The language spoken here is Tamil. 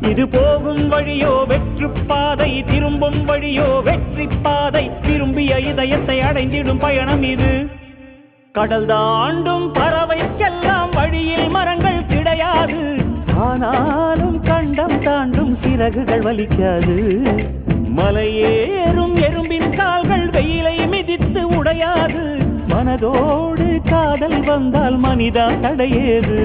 இது போகும் வழியோ வெற்று பாதை, திரும்பும் வழியோ வெற்றி பாதை. திரும்பிய இதயத்தை அடைந்திடும் பயணம் இது. கடல் தாண்டும் பறவைக்கெல்லாம் வழியில் மரங்கள் கிடையாது. ஆனாலும் கண்டம் தாண்டும் சிறகுகள் வலிக்காது. மலையேறும் எறும்பின் கால்கள் வெயிலை மிதித்து உடையாது. மனதோடு காதல் வந்தால் மனிதா தடையேது.